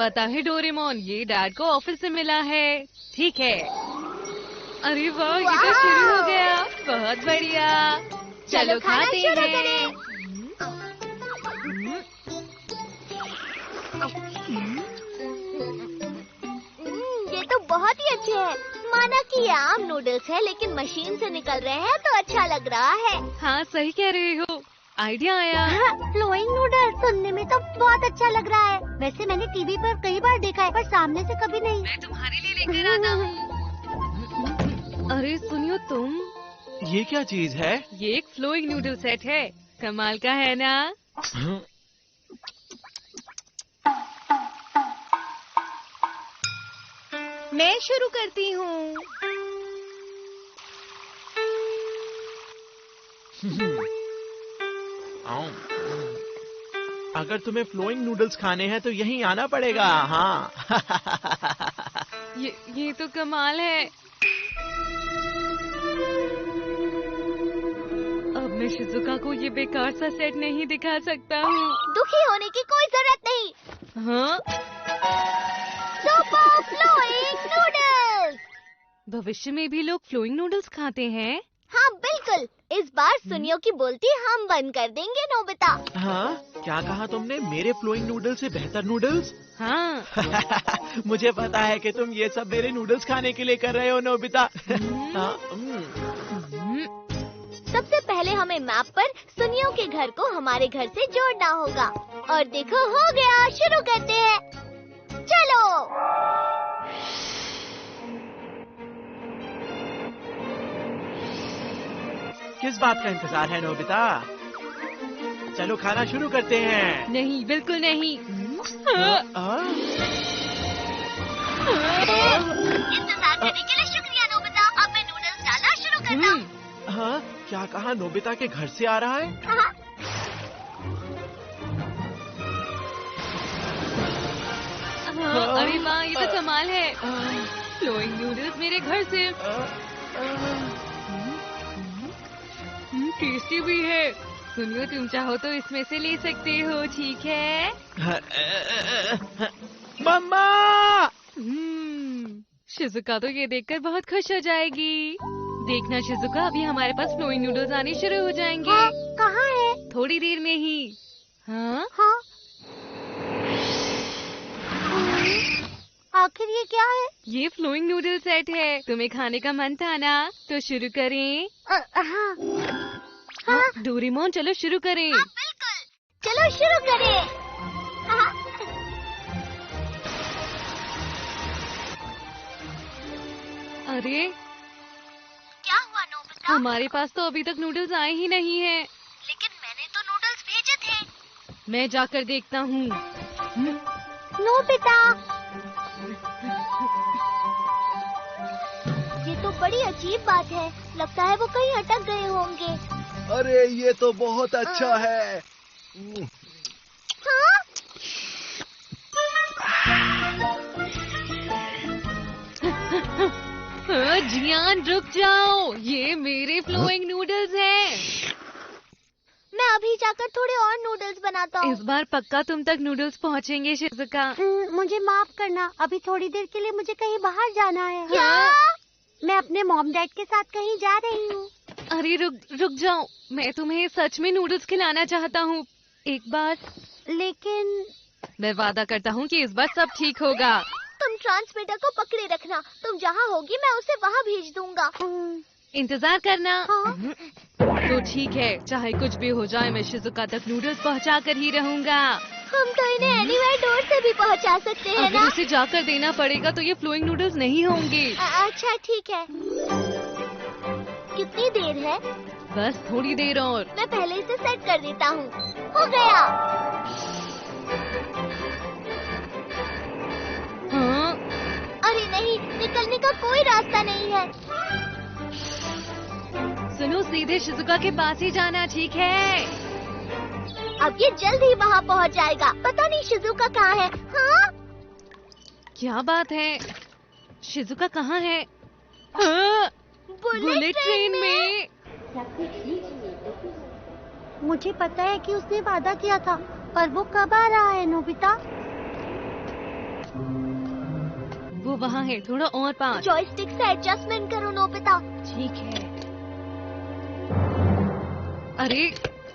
पता है डोरेमोन, ये डैड को ऑफिस से मिला है। ठीक है। अरे वाह, ये तो शुरू हो गया। बहुत बढ़िया। चलो खाते हैं। ये तो बहुत ही अच्छे हैं। माना कि ये आम नूडल्स है, लेकिन मशीन से निकल रहे हैं तो अच्छा लग रहा है। हाँ, सही कह रहे हो। आइडिया आया। फ्लोइंग नूडल्स सुनने में तो बहुत अच्छा लग रहा है। वैसे मैंने टीवी पर कई बार देखा है, पर सामने से कभी नहीं। मैं तुम्हारे लिए लेकर आता हूँ। अरे सुनियो तुम, ये क्या चीज है? ये एक फ्लोइंग नूडल सेट है। कमाल का है ना? मैं शुरू करती हूँ। अगर तुम्हें फ्लोइंग नूडल्स खाने हैं तो यहीं आना पड़ेगा। हाँ। ये तो कमाल है। अब मैं शिजुका को ये बेकार सा सेट नहीं दिखा सकता हूँ। दुखी होने की कोई जरूरत नहीं। हाँ? Super flowing noodles. भविष्य में भी लोग फ्लोइंग नूडल्स खाते हैं? हाँ बिल्कुल। इस बार सुनियो की बोलती हम बंद कर देंगे नोबिता। हाँ? क्या कहा तुमने? मेरे फ्लोइंग नूडल्स से बेहतर नूडल्स? हाँ। मुझे पता है कि तुम ये सब मेरे नूडल्स खाने के लिए कर रहे हो नोबिता। हाँ? सबसे पहले हमें मैप पर सुनियो के घर को हमारे घर से जोड़ना होगा। और देखो हो गया, शुरू करते हैं। चलो। किस बात का इंतजार है नोबिता? चलो खाना शुरू करते हैं। नहीं, बिल्कुल नहीं। इंतजार करने के लिए शुक्रिया नोबिता। अब मैं नूडल्स डालना शुरू करता हूँ। हाँ? क्या कहा? नोबिता के घर से आ रहा है? हाँ, अरे वाह, ये तो कमाल है। फ्लोइंग नूडल्स मेरे घर से। टेस्टी भी है। सुनियो, तुम चाहो तो इसमें से ले सकते हो, ठीक है? मम्मा! शिजुका तो ये देखकर बहुत खुश हो जाएगी। देखना शिजुका, अभी हमारे पास फ्लोइंग नूडल्स आने शुरू हो जाएंगे। हाँ, कहाँ है? थोड़ी देर में ही। हाँ? हाँ। आखिर ये क्या है? ये फ्लोइंग नूडल सेट है। तुम्हें खाने का मन था ना, तो शुरू करें। हाँ। हाँ, डोरेमोन चलो शुरू करें। हाँ, बिल्कुल। चलो शुरू करें। हाँ। अरे क्या हुआ नोबिता? हमारे पास तो अभी तक नूडल्स आए ही नहीं हैं। लेकिन मैंने तो नूडल्स भेजे थे। मैं जाकर देखता हूँ। नोबिता, ये तो बड़ी अजीब बात है। लगता है वो कहीं अटक गए होंगे। अरे ये तो बहुत अच्छा है। हाँ? जियान रुक जाओ, ये मेरे फ्लोइंग नूडल्स हैं। मैं अभी जाकर थोड़े और नूडल्स बनाता हूँ। इस बार पक्का तुम तक नूडल्स पहुँचेंगे शिजुका। मुझे माफ करना, अभी थोड़ी देर के लिए मुझे कहीं बाहर जाना है। क्या? मैं अपने मॉम डैड के साथ कहीं जा रही हूँ। अरे रुक जाओ, मैं तुम्हें सच में नूडल्स खिलाना चाहता हूँ, एक बार। लेकिन मैं वादा करता हूँ कि इस बार सब ठीक होगा। तुम ट्रांसमीटर को पकड़े रखना। तुम जहाँ होगी मैं उसे वहाँ भेज दूंगा। इंतजार करना। हाँ? तो ठीक है, चाहे कुछ भी हो जाए, मैं शिजुका तक नूडल्स पहुँचा कर ही रहूँगा। हम तो इन्हें एनीवेयर डोर से भी पहुँचा सकते हैं अगर ना? उसे जाकर देना पड़ेगा तो ये फ्लोइंग नूडल्स नहीं होंगे। अच्छा ठीक है। कितनी देर है? बस थोड़ी देर और। मैं पहले इसे सेट कर देता हूँ। हो गया। हाँ? अरे नहीं, निकलने का कोई रास्ता नहीं है। सुनो, सीधे शिजुका के पास ही जाना, ठीक है? अब ये जल्द ही वहाँ पहुँच जाएगा। पता नहीं शिजुका कहाँ है। हाँ? क्या बात है? शिजुका कहाँ है? हाँ? बुलेट ट्रेन में। मुझे पता है कि उसने वादा किया था, पर वो कब आ रहा है नोबिता? वो वहाँ है, थोड़ा और पास। जॉयस्टिक से एडजस्टमेंट करो नोबिता। ठीक है। अरे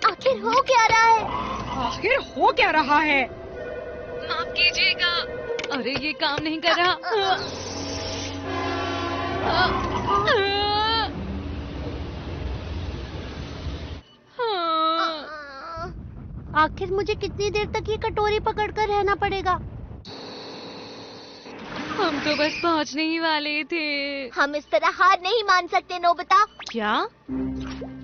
आखिर हो क्या रहा है? आखिर हो क्या रहा है? माफ कीजिएगा। अरे ये काम नहीं कर रहा। आखिर मुझे कितनी देर तक ये कटोरी पकड़कर रहना पड़ेगा? हम तो बस पहुंचने ही वाले थे। हम इस तरह हार नहीं मान सकते नोबिता। क्या?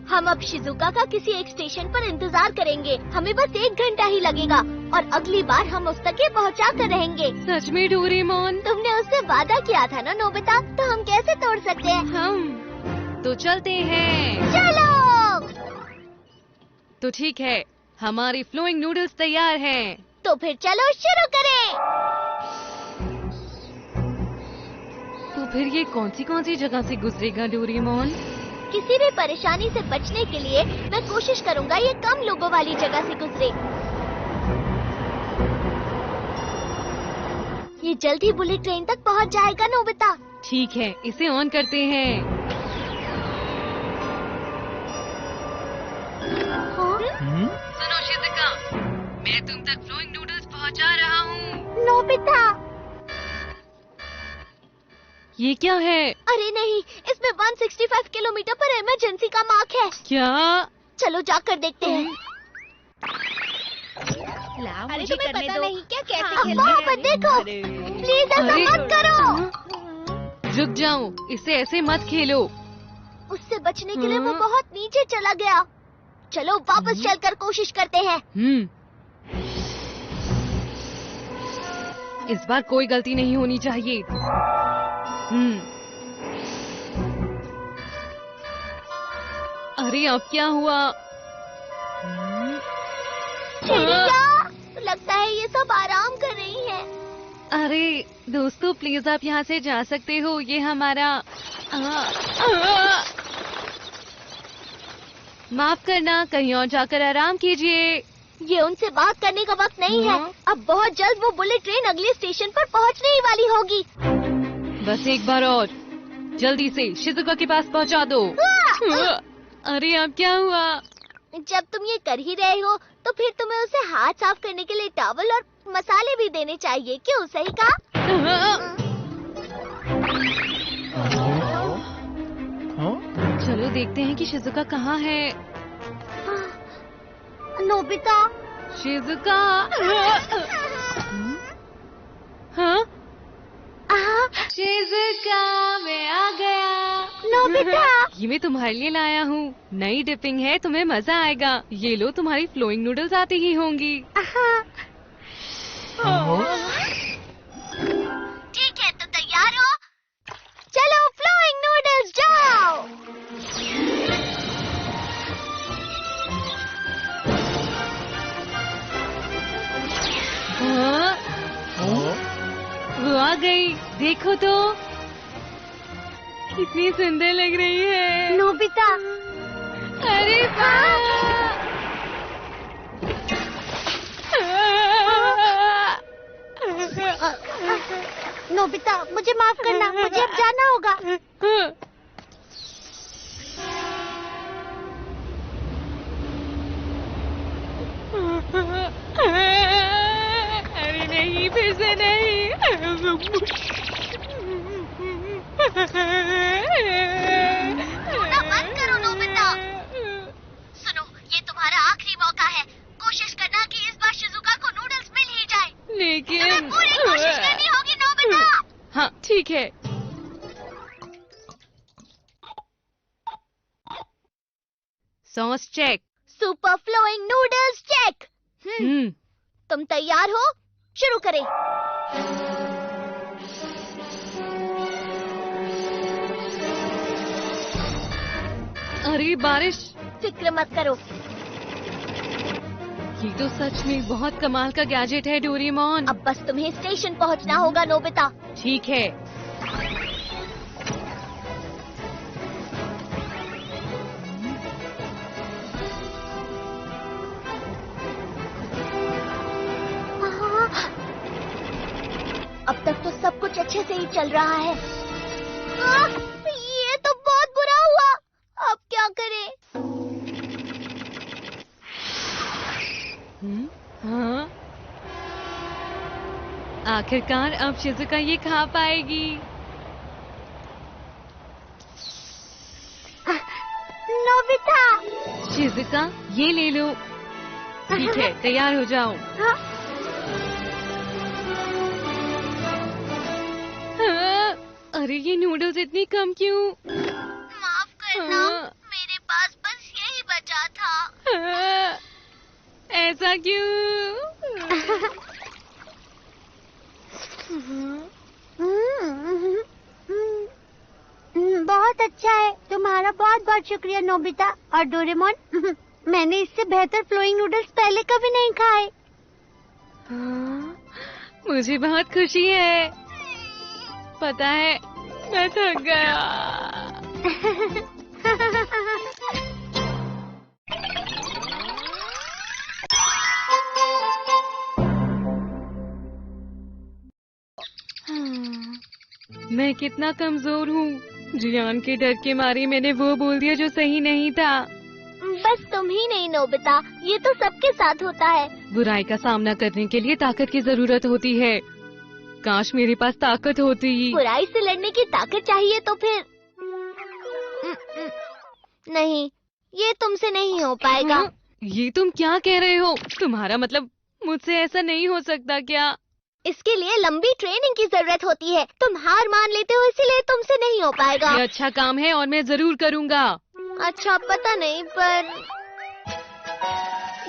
हम अब शिजुका का किसी एक स्टेशन पर इंतजार करेंगे। हमें बस 1 घंटा ही लगेगा और अगली बार हम उस तक पहुंचा कर रहेंगे। सच में डोरेमोन? तुमने उससे वादा किया था ना नोबिता, तो हम कैसे तोड़ सकते हैं? हम तो चलते हैं। चलो। तो ठीक है, हमारी फ्लोइंग नूडल्स तैयार हैं। तो फिर चलो शुरू करें। तो फिर ये कौन सी जगह से गुजरेगा डोरेमोन? किसी भी परेशानी से बचने के लिए मैं कोशिश करूंगा ये कम लोगों वाली जगह से गुजरे। ये जल्दी बुलेट ट्रेन तक पहुंच जाएगा नोबिता। ठीक है, इसे ऑन करते हैं। सुनो शिजुका, मैं तुम तक फ्लोइंग नूडल्स पहुंचा रहा हूँ। नोबिता। ये क्या है? अरे नहीं, इसमें 165 किलोमीटर पर इमरजेंसी का मार्क है। क्या? चलो जाकर देखते हैं। अरे तुम्हें पता नहीं क्या कैसे खेलना वहाँ है? पर देखो। प्लीज ऐसा अरे। मत करो। रुक जाओ, इसे ऐसे मत खेलो। उससे बचने के लिए वो बहुत नीचे चला गया। चलो वापस चलकर कोशिश करते हैं। इस बार कोई गलती नहीं होनी चाहिए। अरे अब क्या हुआ? चिड़िया, लगता है ये सब आराम कर रही हैं। अरे दोस्तों, प्लीज आप यहाँ से जा सकते हो। ये हमारा माफ करना, कहीं और जाकर आराम कीजिए। ये उनसे बात करने का वक्त नहीं है। अब बहुत जल्द वो बुलेट ट्रेन अगले स्टेशन पर पहुंचने ही वाली होगी। बस एक बार और, जल्दी से शिजुका के पास पहुँचा दो। अरे अब क्या हुआ? जब तुम ये कर ही रहे हो, तो फिर तुम्हें उसे हाथ साफ करने के लिए टॉवल और मसाले भी देने चाहिए। क्यों, सही कहा? चलो देखते हैं कि शिजुका कहाँ है। नोबिता। शिजुका। हाँ? शिजुका, मैं आ गया। नोबिता। ये मैं तुम्हारे लिए लाया हूँ। नई डिपिंग है, तुम्हें मजा आएगा। ये लो, तुम्हारी फ्लोइंग नूडल्स आती ही होंगी। ठीक है, तो तैयार हो? चलो फ्लोइंग नूडल्स जाओ। हाँ? वो आ गई, देखो तो कितनी सुंदर लग रही है। नोबिता। अरे नोबिता, मुझे माफ करना, मुझे अब जाना होगा। अरे नहीं, फिर से नहीं। रोना बंद करो नोबिता। सुनो, ये तुम्हारा आखिरी मौका है। कोशिश करना कि इस बार शिजुका को नूडल्स मिल ही जाए। लेकिन तुम्हें पूरी कोशिश करनी होगी नोबिता। हाँ ठीक है। Sauce check. Super flowing noodles check. तुम तैयार हो? शुरू करें। अरे बारिश। फिक्र मत करो। ये तो सच में बहुत कमाल का गैजेट है डोरेमोन। अब बस तुम्हें स्टेशन पहुंचना होगा नोबिता। ठीक है। अब तक तो सब कुछ अच्छे से ही चल रहा है। ये तो बहुत बुरा हुआ। अब क्या करें? हाँ? आखिरकार अब शिजुका ये खा पाएगी। नोबिता। शिजुका ये ले लो। ठीक है, तैयार हो जाओ। हाँ? हाँ, अरे ये नूडल्स इतनी कम क्यों? माफ करना, हाँ। मेरे पास बस यही बचा था। हाँ, ऐसा क्यों? बहुत अच्छा है। तुम्हारा बहुत बहुत शुक्रिया नोबिता और डोरेमोन। मैंने इससे बेहतर फ्लोइंग नूडल्स पहले कभी नहीं खाए। हाँ, मुझे बहुत खुशी है। पता है, मैं थक गया। मैं कितना कमजोर हूँ। जियान के डर के मारे मैंने वो बोल दिया जो सही नहीं था। बस तुम ही नहीं नोबिता, ये तो सबके साथ होता है। बुराई का सामना करने के लिए ताकत की जरूरत होती है। काश मेरे पास ताकत होती। बुराई से लड़ने की ताकत चाहिए तो फिर नहीं, ये तुमसे नहीं हो पाएगा। हाँ? ये तुम क्या कह रहे हो? तुम्हारा मतलब मुझसे ऐसा नहीं हो सकता क्या? इसके लिए लंबी ट्रेनिंग की जरूरत होती है। तुम हार मान लेते हो, इसीलिए तुमसे नहीं हो पाएगा। ये अच्छा काम है और मैं जरूर करूँगा। अच्छा, पता नहीं, पर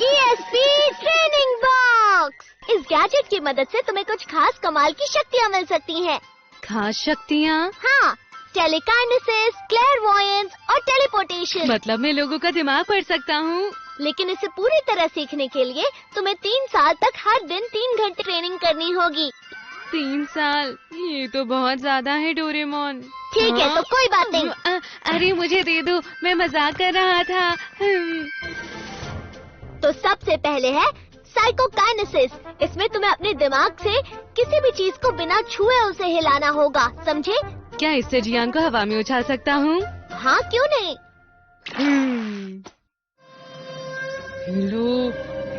ESP ट्रेनिंग बॉक्स। इस गैजेट की मदद से तुम्हें कुछ खास कमाल की शक्तियाँ मिल सकती हैं। खास शक्तियाँ? हाँ, टेलीकाइनेसिस, क्लेयरवॉयंस और टेलीपोर्टेशन। मतलब मैं लोगों का दिमाग पढ़ सकता हूँ? लेकिन इसे पूरी तरह सीखने के लिए तुम्हें 3 साल तक हर दिन 3 घंटे ट्रेनिंग करनी होगी। 3 साल? ये तो बहुत ज्यादा है डोरेमोन। ठीक है, हाँ? तो कोई बात नहीं। अरे मुझे दे दो, मैं मजाक कर रहा था। तो सबसे पहले है साइकोकाइनेसिस। इसमें तुम्हें अपने दिमाग से किसी भी चीज को बिना छुए उसे हिलाना होगा, समझे? क्या इससे जियान को हवा में उछाल सकता हूँ? हाँ, क्यों नहीं। हेलो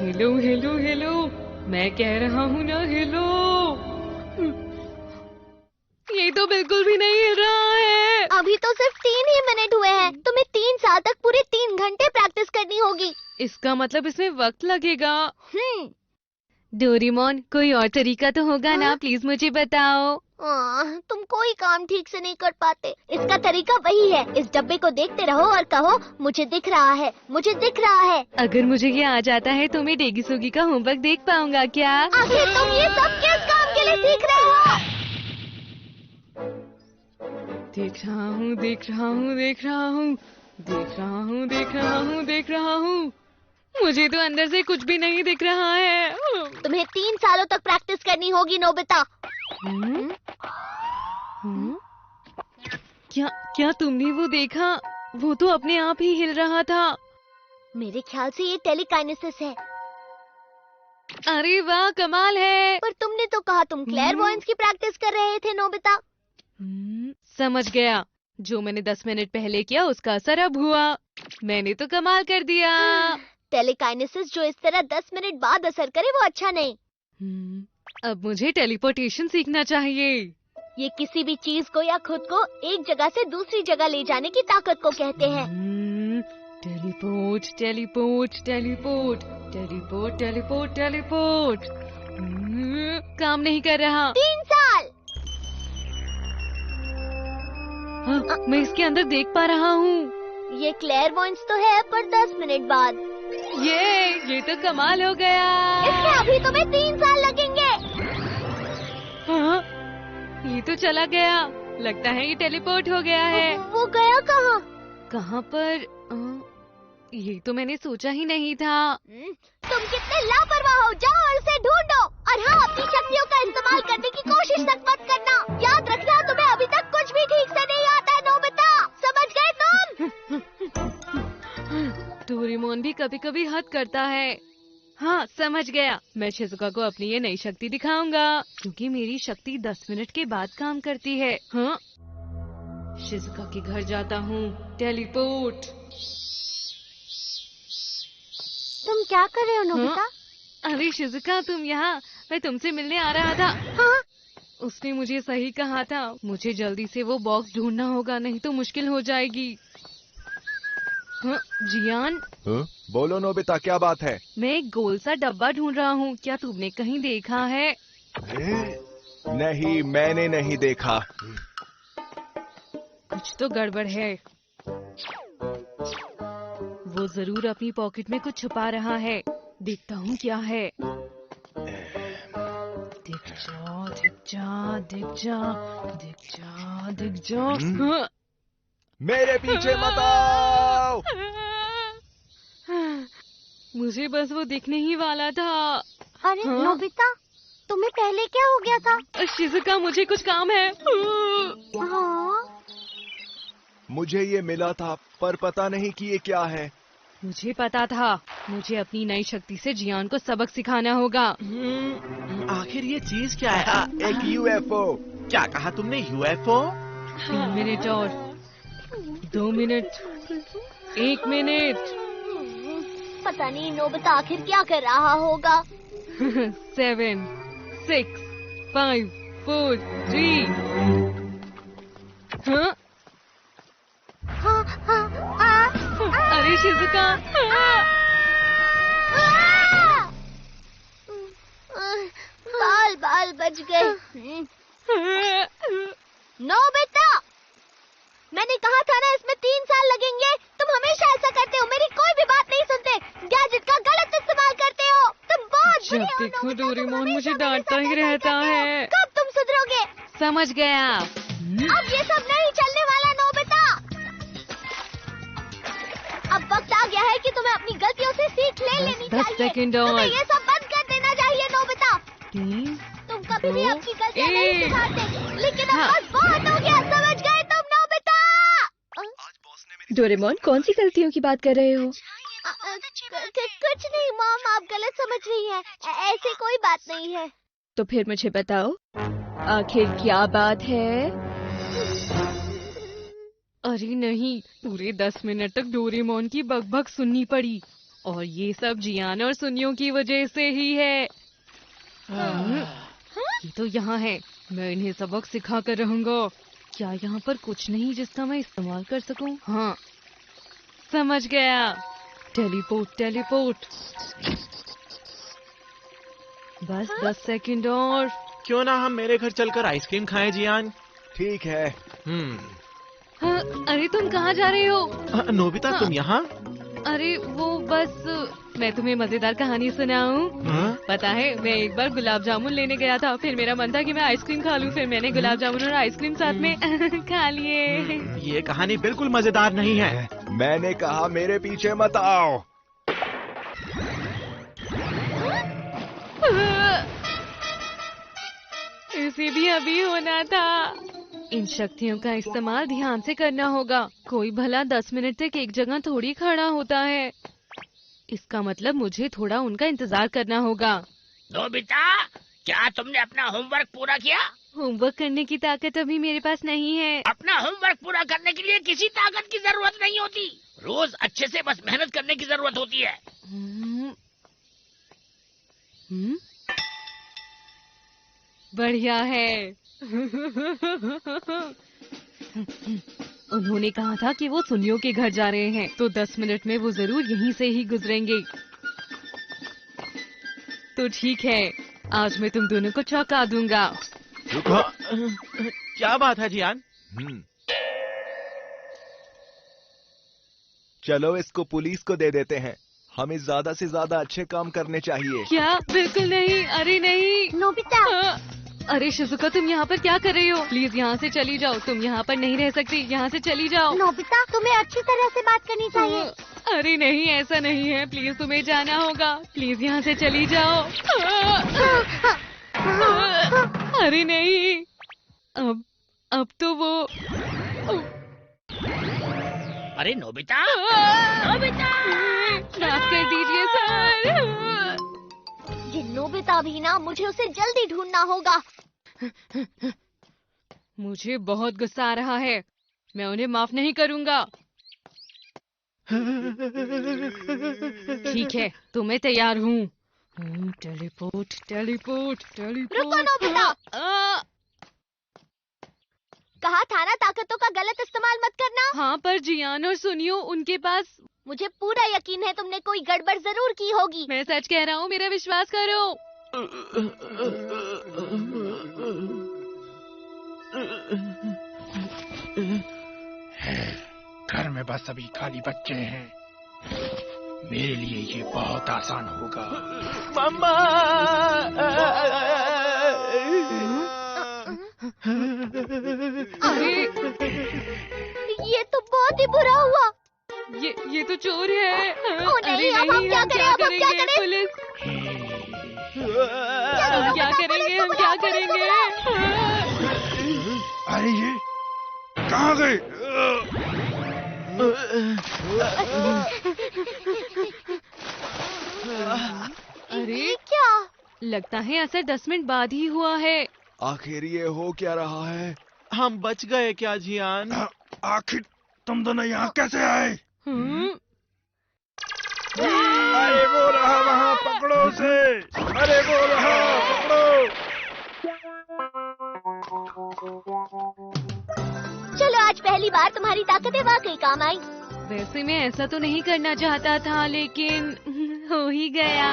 हेलो हेलो हेलो, मैं कह रहा हूँ ना, हेलो। ये तो बिल्कुल भी नहीं हिल रहा है। अभी तो सिर्फ 3 ही मिनट हुए हैं। तुम्हें 3 साल तक पूरे 3 घंटे प्रैक्टिस करनी होगी। इसका मतलब इसमें वक्त लगेगा। डोरेमोन, कोई और तरीका तो होगा ना? प्लीज मुझे बताओ। तुम कोई काम ठीक से नहीं कर पाते। इसका तरीका वही है, इस डब्बे को देखते रहो और कहो मुझे दिख रहा है, मुझे दिख रहा है। अगर मुझे ये आ जाता है तो मैं डेगी सुगी का होमवर्क देख पाऊंगा क्या? आखिर तुम ये सब किस काम के लिए सीख रहे हो? देख रहा हूँ, देख रहा हूँ, देख रहा हूँ, देख रहा हूँ, देख रहा हूँ, देख रहा हूँ। मुझे तो अंदर से कुछ भी नहीं दिख रहा है। तुम्हें 3 सालों तक प्रैक्टिस करनी होगी नोबिता। क्या तुमने वो देखा? वो तो अपने आप ही हिल रहा था। मेरे ख्याल से ये टेलीकाइनेसिस है। अरे वाह, कमाल है। पर तुमने तो कहा तुम क्लेयरवॉयंस की प्रैक्टिस कर रहे थे नोबिता। समझ गया। जो मैंने 10 मिनट पहले किया उसका असर अब हुआ। मैंने तो कमाल कर दिया। टेलीकाइनेसिस जो इस तरह 10 मिनट बाद असर करे वो अच्छा नहीं। अब मुझे टेलीपोर्टेशन सीखना चाहिए। ये किसी भी चीज को या खुद को एक जगह से दूसरी जगह ले जाने की ताकत को कहते हैं। Teleport teleport teleport teleport teleport teleport. काम नहीं कर रहा। 3 साल। हाँ, मैं इसके अंदर देख पा रहा हूँ। ये क्लेयरवॉयंस तो है, पर 10 मिनट बाद। ये तो कमाल हो गया। इसके अभी तुम्हें 3 साल लगेंगे। हाँ, ये तो चला गया। लगता है ये टेलीपोर्ट हो गया है। वो गया कहाँ? कहाँ पर? ये तो मैंने सोचा ही नहीं था। तुम कितने लापरवाह हो, जाओ और उसे ढूंढो। और हाँ, अपनी शक्तियों का इस्तेमाल करने की कोशिश तक मत करना। याद रखना, तुम्हें अभी तक कुछ भी ठीक से नहीं आता है नोबिता, समझ गए तुम? डोरेमोन भी कभी कभी हद करता है। हाँ समझ गया। मैं शिजुका को अपनी ये नई शक्ति दिखाऊंगा, क्योंकि मेरी शक्ति 10 मिनट के बाद काम करती है। हाँ, शिजुका के घर जाता हूँ। टेलीपोर्ट। तुम क्या कर रहे हो नोबिता? अरे शिजुका, तुम यहाँ, मैं तुमसे मिलने आ रहा था। हाँ? उसने मुझे सही कहा था, मुझे जल्दी से वो बॉक्स ढूंढना होगा, नहीं तो मुश्किल हो जाएगी। हाँ, जियान। बोलो नोबिता, क्या बात है? मैं एक गोल सा डब्बा ढूंढ रहा हूँ, क्या तुमने कहीं देखा है? नहीं, मैंने नहीं देखा। कुछ तो गड़बड़ है। वो जरूर अपनी पॉकेट में कुछ छुपा रहा है। देखता हूँ क्या है। दिख जा, दिख जा, दिख जा, दिख जा, दिख जा। हाँ। मेरे पीछे मत आओ। मुझे बस वो दिखने ही वाला था। अरे हाँ? नोबिता, तुम्हें पहले क्या हो गया था? शिजुका, मुझे कुछ काम है। हाँ? मुझे ये मिला था, पर पता नहीं कि ये क्या है। मुझे पता था, मुझे अपनी नई शक्ति से जियान को सबक सिखाना होगा। आखिर ये चीज क्या है? एक यूएफओ। क्या कहा तुमने? यूएफओ? 3 मिनट और 2 मिनट, 1 मिनट। पता नहीं नोबिता आखिर क्या कर रहा होगा। 7, 6, 5, 4, 3। हाँ? हाँ, हाँ, अरे शिजुका, बाल बाल बच गए। नोबिता, मैंने कहा था ना इसमें 3 साल लगेंगे। तुम हमेशा ऐसा करते हो, मेरी कोई भी बात नहीं सुनते, गैजेट का गलत इस्तेमाल करते हो। तुम बहुत बुरे जब हो देखो नोबिता, डोरेमोन तुम मुझे हमेशा डांटता मेरे ही साथ ऐसा रहता करते हो। है। कब तुम सुधरोगे? समझ गया। अब ये सब नहीं चलने वाला नोबिता। अब वक्त आ गया है कि तुम्हें अपनी गलतियों से सीख लेनी 10 चाहिए। सेकंड और। तुम्हें ये सब बंद कर देना चाहिए नोबिता। 3, तुम कभी भी 2, अपनी गलतियां नहीं 1। सुधारते, लेकिन अब हाँ। बस बहुत हो गया। समझ गए तुम नोबिता? डोरेमोन, कौन सी गलतियों की बात कर रहे हो? कुछ नहीं मॉम, आप गलत समझ रही हैं। ऐसे कोई बात नहीं है। तो फिर मुझे बताओ, आखिर क्या बात है? अरे नहीं, पूरे 10 मिनट तक डोरेमोन की बकबक सुननी पड़ी, और ये सब जियान और सुनियों की वजह से ही है। ये तो यहाँ है, मैं इन्हें सबक सिखा कर रहूंगा। क्या यहाँ पर कुछ नहीं जिसका मैं इस्तेमाल कर सकूं? हाँ, समझ गया। Teleport, teleport. बस 10 सेकंड और। क्यों ना हम मेरे घर चलकर आइसक्रीम खाएं जियान? ठीक है। हाँ, अरे तुम कहाँ जा रहे हो? नोबिता, तुम यहाँ? अरे वो बस मैं तुम्हें मजेदार कहानी सुनाऊं? पता है, मैं एक बार गुलाब जामुन लेने गया था, फिर मेरा मन था कि मैं आइसक्रीम खा लूं, फिर मैंने गुलाब जामुन और आइसक्रीम साथ में खा लिए। ये कहानी बिल्कुल मजेदार नहीं है। मैंने कहा मेरे पीछे मत आओ। इसे भी अभी होना था। इन शक्तियों का इस्तेमाल ध्यान से करना होगा। कोई भला 10 मिनट तक एक जगह थोड़ी खड़ा होता है। इसका मतलब मुझे थोड़ा उनका इंतजार करना होगा। नोबिता, क्या तुमने अपना होमवर्क पूरा किया? होमवर्क करने की ताकत अभी मेरे पास नहीं है। अपना होमवर्क पूरा करने के लिए किसी ताकत की जरूरत नहीं होती। रोज अच्छे से बस मेहनत करने की जरूरत होती है। बढ़िया है। उन्होंने कहा था कि वो सुनियों के घर जा रहे हैं, तो 10 मिनट में वो जरूर यहीं से ही गुजरेंगे। तो ठीक है, आज मैं तुम दोनों को चौंका दूंगा। क्या बात है जियान? चलो इसको पुलिस को दे देते हैं। हमें ज्यादा से ज्यादा अच्छे काम करने चाहिए। क्या? बिल्कुल नहीं। अरे नहीं नोबिता। अरे शिजुका, तुम यहाँ पर क्या कर रही हो? प्लीज यहाँ से चली जाओ, तुम यहाँ पर नहीं रह सकती, यहाँ से चली जाओ। नोबिता, तुम्हें अच्छी तरह से बात करनी चाहिए। अरे नहीं, ऐसा नहीं है, प्लीज तुम्हें जाना होगा, प्लीज यहाँ से चली जाओ। अरे नहीं, अब तो वो। अरे नोबिता, माफ कर दीजिए सर। ये नोबिता भी ना, मुझे उसे जल्दी ढूंढना होगा। मुझे बहुत गुस्सा आ रहा है। मैं उन्हें माफ नहीं करूंगा। ठीक है, तो मैं तैयार हूँ। Teleport teleport teleport. रुको नोबिता। कहा था ना ताकतों का गलत इस्तेमाल मत करना। हाँ, पर जियान और सुनियो उनके पास। मुझे पूरा यकीन है तुमने कोई गड़बड़ जरूर की होगी। मैं सच कह रहा हूँ, मेरा विश्वास करो। घर में बस अभी खाली बच्चे हैं। मेरे लिए ये बहुत आसान होगा। मम्मा! अरे, ये तो बहुत ही बुरा हुआ। ये तो चोर है। ओ नहीं, अरे अब हम नहीं, क्या हम करें, क्या अब हम क्या करेंगे? करें? पुलिस, चलो, हम क्या नोबिता, करेंगे? पुलिस हम को क्या बुलाओ, पुलिस को करेंगे? अरे ये कहाँ गए? अरे, ये क्या? लगता है असर 10 मिनट बाद ही हुआ है। आखिर ये हो क्या रहा है? हम बच गए क्या जियान? आखिर तुम दोनों यहाँ कैसे आए? हम्म, अरे वो रहा वहाँ, पकड़ो उसे। अरे वो रहा, पकड़ो। चलो, आज पहली बार तुम्हारी ताकतें वाकई काम आई। वैसे मैं ऐसा तो नहीं करना चाहता था, लेकिन हो ही गया।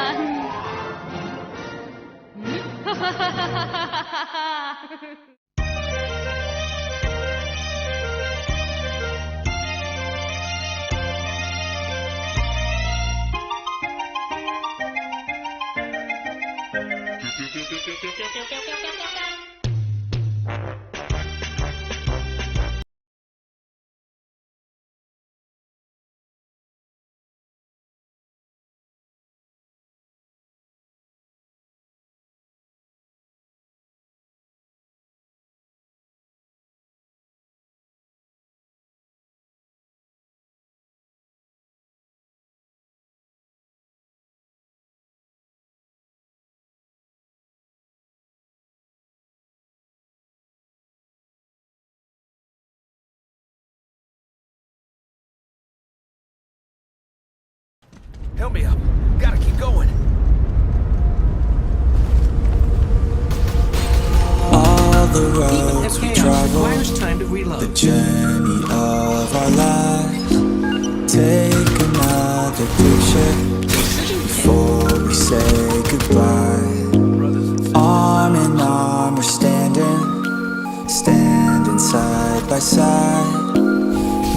Help me up. Gotta keep going. All the roads we travel, time to reload. the journey of our lives. Take another picture before we say goodbye. Arm in arm we're standing side by side.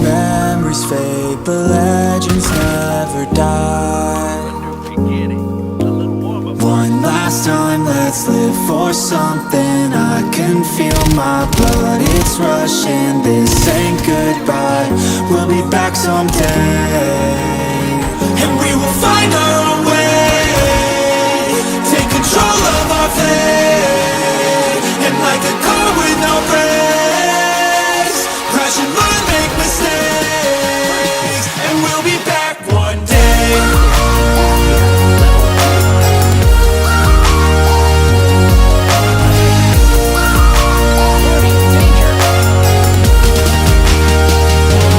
Memories fade, but legends never die. One last time, let's live for something. I can feel my blood, it's rushing. This ain't goodbye, we'll be back someday. And we will find our own way. Take control of our fate. And like a car with no brakes, crash and learn, make mistakes. And we'll be back one day.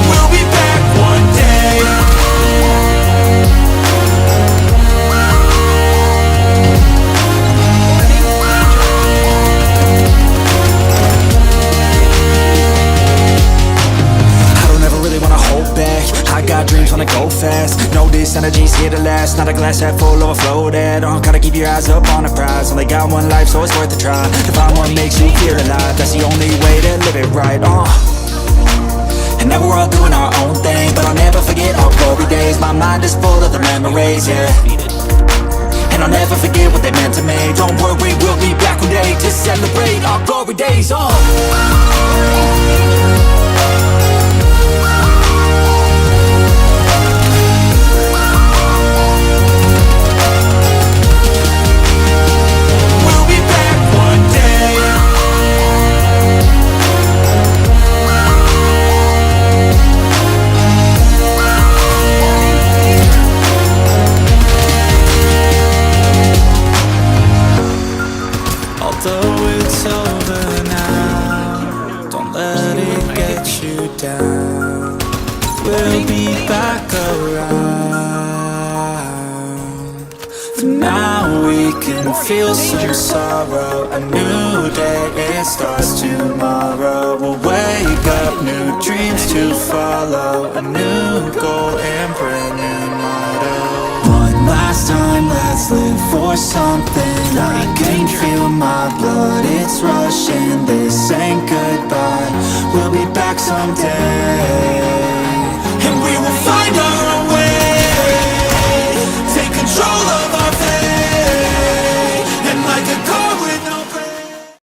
We'll be back one day. I don't ever really wanna hold back. I got dreams, wanna go fast. Know this energy's here to last. Not a glass half full, overflow that. Gotta keep your eyes up on the prize. Only got one life, so it's worth a try. To find what makes you feel alive, that's the only way to live it right. And now we're all doing our own thing, but I'll never forget our glory days. My mind is full of the memories, yeah. And I'll never forget what they meant to me. Don't worry, we'll be back one day to celebrate our glory days. We'll be back one day. can feel some sorrow. A new day, it starts tomorrow. We'll wake up, new dreams to follow. A new goal and brand new motto. One last time, let's live for something. I can feel my blood, it's rushing. This